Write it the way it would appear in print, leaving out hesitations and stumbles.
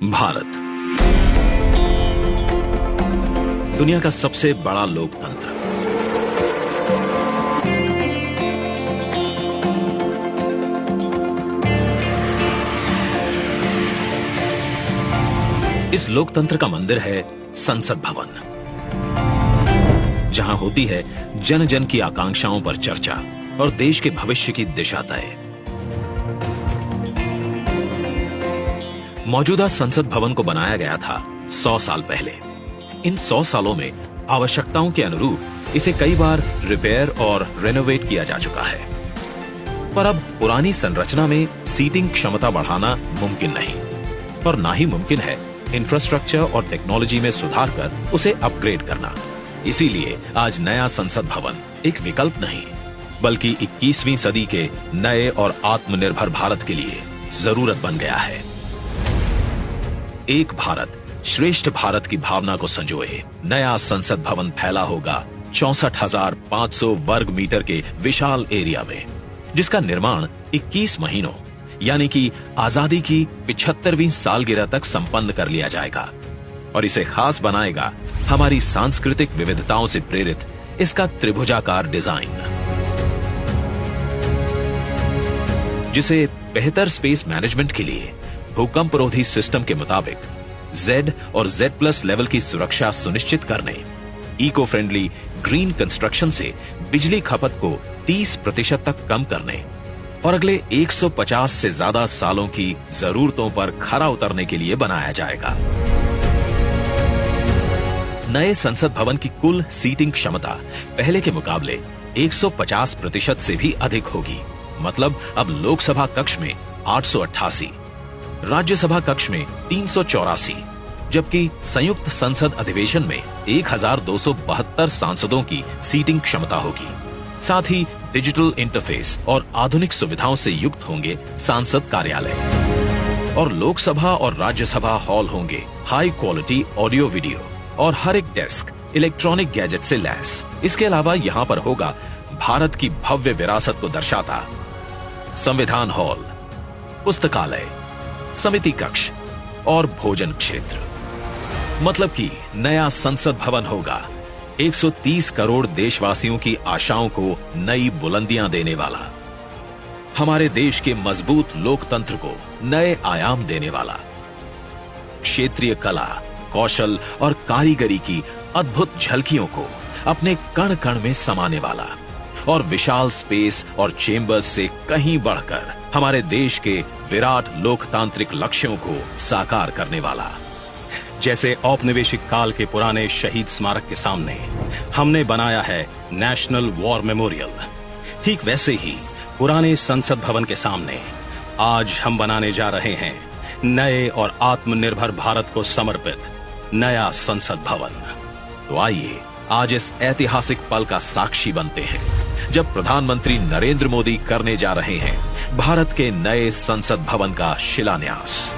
भारत दुनिया का सबसे बड़ा लोकतंत्र। इस लोकतंत्र का मंदिर है संसद भवन, जहां होती है जन जन की आकांक्षाओं पर चर्चा और देश के भविष्य की दिशा तय। मौजूदा संसद भवन को बनाया गया था 100 साल पहले। इन 100 सालों में आवश्यकताओं के अनुरूप इसे कई बार रिपेयर और रेनोवेट किया जा चुका है, पर अब पुरानी संरचना में सीटिंग क्षमता बढ़ाना मुमकिन नहीं और ना ही मुमकिन है इंफ्रास्ट्रक्चर और टेक्नोलॉजी में सुधार कर उसे अपग्रेड करना। इसीलिए आज नया संसद भवन एक विकल्प नहीं, बल्कि 21वीं सदी के नए और आत्मनिर्भर भारत के लिए जरूरत बन गया है। एक भारत श्रेष्ठ भारत की भावना को संजोए नया संसद भवन फैला होगा 64,500 वर्ग मीटर के विशाल एरिया में, जिसका निर्माण 21 महीनों यानी कि आजादी की 75वीं सालगिरह तक संपन्न कर लिया जाएगा। और इसे खास बनाएगा हमारी सांस्कृतिक विविधताओं से प्रेरित इसका त्रिभुजाकार डिजाइन, जिसे बेहतर स्पेस मैनेजमेंट के लिए भूकंपरोधी सिस्टम के मुताबिक Z और Z+ लेवल की सुरक्षा सुनिश्चित करने, इको फ्रेंडली ग्रीन कंस्ट्रक्शन से बिजली खपत को 30% तक कम करने और अगले 150 से ज्यादा सालों की जरूरतों पर खरा उतरने के लिए बनाया जाएगा। नए संसद भवन की कुल सीटिंग क्षमता पहले के मुकाबले 150% से भी अधिक होगी। मतलब अब लोकसभा कक्ष में 888, राज्यसभा कक्ष में 384, जबकि संयुक्त संसद अधिवेशन में 1272 सांसदों की सीटिंग क्षमता होगी। साथ ही डिजिटल इंटरफेस और आधुनिक सुविधाओं से युक्त होंगे सांसद कार्यालय और लोकसभा और राज्यसभा हॉल होंगे हाई क्वालिटी ऑडियो वीडियो और हर एक डेस्क इलेक्ट्रॉनिक गैजेट से लैस। इसके अलावा यहाँ पर होगा भारत की भव्य विरासत को दर्शाता संविधान हॉल, पुस्तकालय, समिति कक्ष और भोजन क्षेत्र। मतलब कि नया संसद भवन होगा 130 करोड़ देशवासियों की आशाओं को नई बुलंदियां देने वाला, हमारे देश के मजबूत लोकतंत्र को नए आयाम देने वाला, क्षेत्रीय कला, कौशल और कारीगरी की अद्भुत झलकियों को अपने कण कण में समाने वाला और विशाल स्पेस और चेंबर्स से कहीं बढ़कर हमारे देश के विराट लोकतांत्रिक लक्ष्यों को साकार करने वाला। जैसे औपनिवेशिक काल के पुराने शहीद स्मारक के सामने हमने बनाया है नेशनल वॉर मेमोरियल, ठीक वैसे ही पुराने संसद भवन के सामने आज हम बनाने जा रहे हैं नए और आत्मनिर्भर भारत को समर्पित नया संसद भवन। तो आइए आज इस ऐतिहासिक पल का साक्षी बनते हैं, जब प्रधानमंत्री नरेंद्र मोदी करने जा रहे हैं भारत के नए संसद भवन का शिलान्यास।